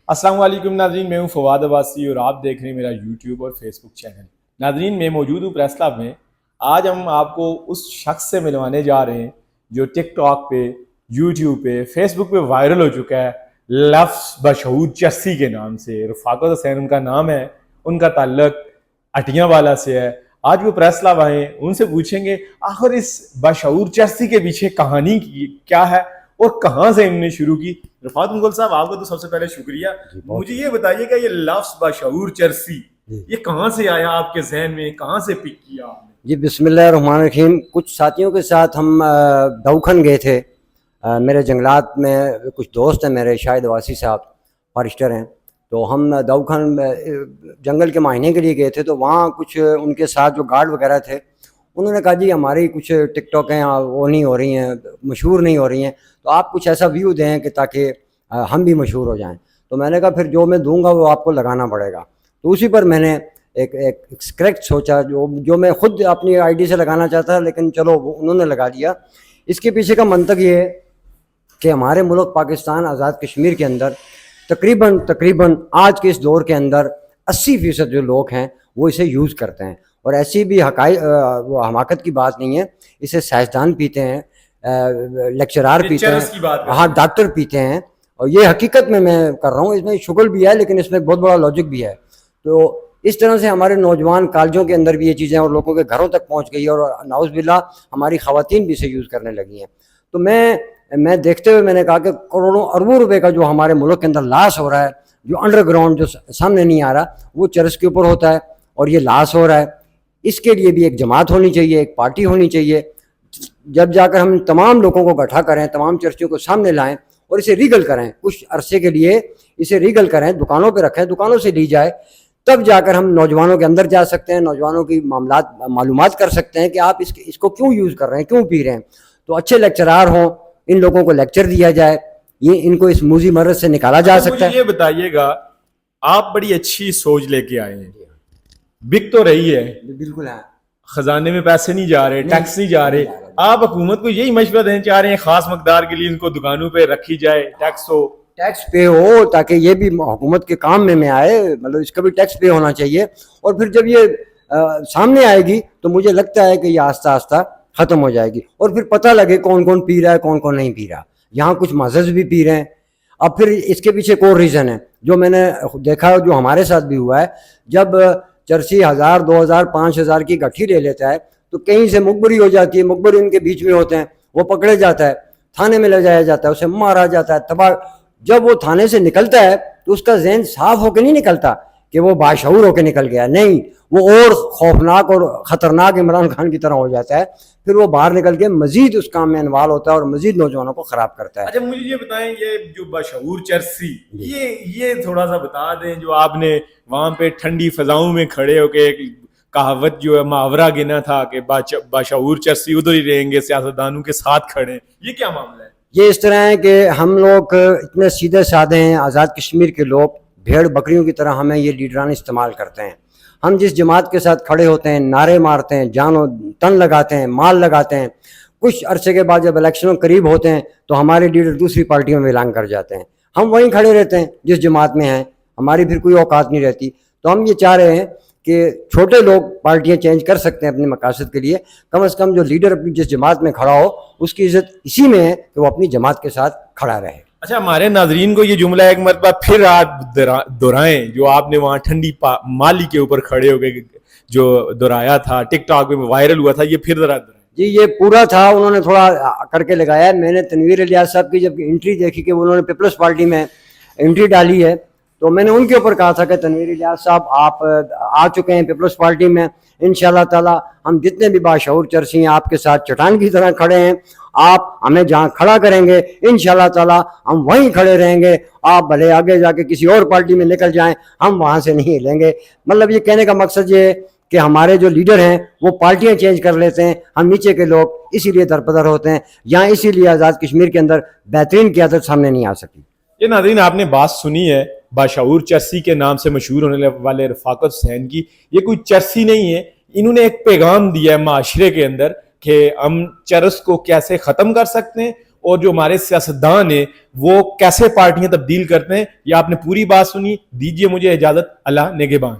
अस्सलाम वालेकुम नाज़रीन, मैं हूं फवाद अब्बासी और आप देख रहे हैं मेरा यूट्यूब और फेसबुक चैनल। नाज़रीन, मैं मौजूद हूं प्रेस क्लब में। आज हम आपको उस शख्स से मिलवाने जा रहे हैं जो टिकटॉक पे, यूट्यूब पे, फेसबुक पे वायरल हो चुका है लफ्ज़ बशहूर चर्सी के नाम से। रफ़ाकत हुसैन उनका नाम है, उनका ताल्लुक अटियावाला से है। आज वो प्रेस क्लब आए, उनसे पूछेंगे आखिर इस बशहूर चर्सी के पीछे कहानी क्या है और कहाँ से इन्होंने शुरू की। रफात मुगल साहब, आपका तो सबसे पहले शुक्रिया। मुझे ये बताइएगा ये लफ्ज़ बशहूर चर्सी ये कहाँ से आया आपके जहन में, कहाँ से पिक किया आपने? जी बिस्मिल्लाहिर्रहमानिर्रहीम। कुछ साथियों के साथ हम दौखन गए थे। मेरे जंगलात में कुछ दोस्त हैं मेरे, शाहिद वासी साहब फॉरेस्टर हैं, तो हम दौखन जंगल के मायने के लिए गए थे। तो वहाँ कुछ उनके साथ जो गार्ड वगैरह थे, उन्होंने कहा जी हमारी कुछ टिकटॉक हैं वो नहीं हो रही हैं, मशहूर नहीं हो रही हैं, तो आप कुछ ऐसा व्यू दें कि ताकि हम भी मशहूर हो जाएं। तो मैंने कहा फिर जो मैं दूंगा वो आपको लगाना पड़ेगा। तो उसी पर मैंने एक स्क्रिप्ट सोचा जो मैं खुद अपनी आईडी से लगाना चाहता, लेकिन चलो वो उन्होंने लगा दिया। इसके पीछे का मंतक ये है कि हमारे मुल्क पाकिस्तान आज़ाद कश्मीर के अंदर तकरीबन आज के इस दौर के अंदर 80% जो लोग हैं वो इसे यूज़ करते हैं। और ऐसी भी वो हमाकत की बात नहीं है, इसे साइंसदान पीते हैं, लेक्चरार पीते हैं, हाँ डॉक्टर पीते हैं। और ये हकीकत में मैं कर रहा हूँ, इसमें शुगल भी है लेकिन इसमें बहुत बड़ा लॉजिक भी है। तो इस तरह से हमारे नौजवान कॉलेजों के अंदर भी ये चीज़ें और लोगों के घरों तक पहुँच गई है, और नाउज़ बिल्ला हमारी ख़वातीन भी इसे यूज़ करने लगी हैं। तो मैं देखते हुए मैंने कहा कि करोड़ों अरबों रुपए का जो हमारे मुल्क के अंदर लॉस हो रहा है, जो अंडरग्राउंड जो सामने नहीं आ रहा, वो चर्च के ऊपर होता है और ये लॉस हो रहा है। इसके लिए भी एक जमात होनी चाहिए, एक पार्टी होनी चाहिए, जब जाकर हम तमाम लोगों को इकट्ठा करें, तमाम चर्चों को सामने लाएं और इसे रीगल करें, कुछ अरसे के लिए इसे रीगल करें, दुकानों पे रखें, दुकानों से ली जाए, तब जाकर हम नौजवानों के अंदर जा सकते हैं, नौजवानों की मालूमात कर सकते हैं कि आप इसको क्यों यूज़ कर रहे हैं, क्यों पी रहे हैं। तो अच्छे लेक्चरार हों, इन लोगों को लेक्चर दिया जाए, ये इनको इस मूजी मर्ज से निकाला जा सकता है। ये बताइएगा, आप बड़ी अच्छी सोच लेके आए हैं, बिक तो रही है, बिल्कुल है, खजाने में पैसे नहीं जा रहे, टैक्स नहीं जा रहे, आप हुकूमत को यही मशवरा देना चाह रहे हैं खास मकदार के लिए इनको दुकानों पे रखी जाए, टैक्स पे हो, ताकि ये भी हुकूमत के काम में आए, मतलब इसका भी टैक्स पे होना चाहिए। और फिर जब ये सामने आएगी तो मुझे लगता है कि ये आस्ता आस्ता ख़त्म हो जाएगी, और फिर पता लगे कौन कौन पी रहा है, कौन कौन नहीं पी रहा। यहाँ कुछ मज़हब भी पी रहे हैं। अब फिर इसके पीछे एक और रीज़न है जो मैंने देखा, जो हमारे साथ भी हुआ है। जब चर्सी 1000, 2000, 5000 की गट्ठी ले लेता है तो कहीं से मुखबरी हो जाती है, मुखबरी उनके बीच में होते हैं, वो पकड़े जाता है, थाने में ले जाया जाता है, उसे मारा जाता है, तबाह। जब वो थाने से निकलता है तो उसका जहन साफ होकर नहीं निकलता कि वो बाशऊर होकर निकल गया, नहीं, वो और खौफनाक और ख़तरनाक इमरान खान की तरह हो जाता है। फिर वो बाहर निकल के मजीद उस काम में इन्वॉल्व होता है और मजीद नौजवानों को ख़राब करता है। अच्छा, मुझे ये बताएं, ये जो बशहूर चर्सी, ये थोड़ा सा बता दें, जो आपने वहाँ पे ठंडी फजाओं में खड़े होके एक कहावत जो है, मुहावरा गिना था कि बशहूर चर्सी उधर ही रहेंगे, सियासतदानों के साथ खड़े, ये क्या मामला है? ये इस तरह है कि हम लोग इतने सीधे साधे हैं, आज़ाद कश्मीर के लोग, भेड़ बकरियों की तरह हमें ये लीडरान इस्तेमाल करते हैं। हम जिस जमात के साथ खड़े होते हैं, नारे मारते हैं, जानो तन लगाते हैं, माल लगाते हैं, कुछ अरसे के बाद जब इलेक्शनों करीब होते हैं तो हमारे लीडर दूसरी पार्टियों में ऐलान कर जाते हैं। हम वहीं खड़े रहते हैं जिस जमात में हैं, हमारी फिर कोई औकात नहीं रहती। तो हम ये चाह रहे हैं कि छोटे लोग पार्टियां चेंज कर सकते हैं अपने मकासद के लिए, कम से कम जो लीडर अपनी जिस जमात में खड़ा हो उसकी इज्जत इसी में है कि वो अपनी जमात के साथ खड़ा रहे। अच्छा, हमारे नाजरीन को ये जुमला एक मरतबा फिर आप दोहराएं, जो आपने वहाँ ठंडी माली के ऊपर खड़े हो गए जो दोहराया था, टिकटॉक में वायरल हुआ था, ये फिर जरा जी। ये पूरा था, उन्होंने थोड़ा करके लगाया। मैंने तनवीर इलियास साहब की जब एंट्री देखी कि उन्होंने पीपल्स पार्टी में एंट्री डाली है, तो मैंने उनके ऊपर कहा था कि तनवीर इलियास साहब आप आ चुके हैं पीपल्स पार्टी में, इंशाल्लाह ताला हम जितने भी बाशऊर चर्सी हैं आपके साथ चट्टान की तरह खड़े हैं, आप हमें जहाँ खड़ा करेंगे इंशाल्लाह ताला हम वहीं खड़े रहेंगे, आप भले आगे जाके किसी और पार्टी में निकल जाएं, हम वहाँ से नहीं हिलेंगे। मतलब ये कहने का मकसद ये है कि हमारे जो लीडर हैं वो पार्टियां चेंज कर लेते हैं, हम नीचे के लोग इसीलिए दरपदर होते हैं, यहाँ इसीलिए आज़ाद कश्मीर के अंदर बेहतरीन क़यादत सामने नहीं आ सकी। ये नाज़रीन, आपने बात सुनी है बाशऊर चर्सी के नाम से मशहूर होने वाले रफ़ाकत हुसैन की। ये कोई चर्सी नहीं है, इन्होंने एक पैगाम दिया है माशरे के अंदर कि हम चरस को कैसे ख़त्म कर सकते हैं اور جو ہمارے سیاستدان ہیں وہ کیسے پارٹیاں تبدیل کرتے ہیں. یہ آپ نے پوری بات سنی. دیجیے مجھے اجازت. اللہ نگہبان.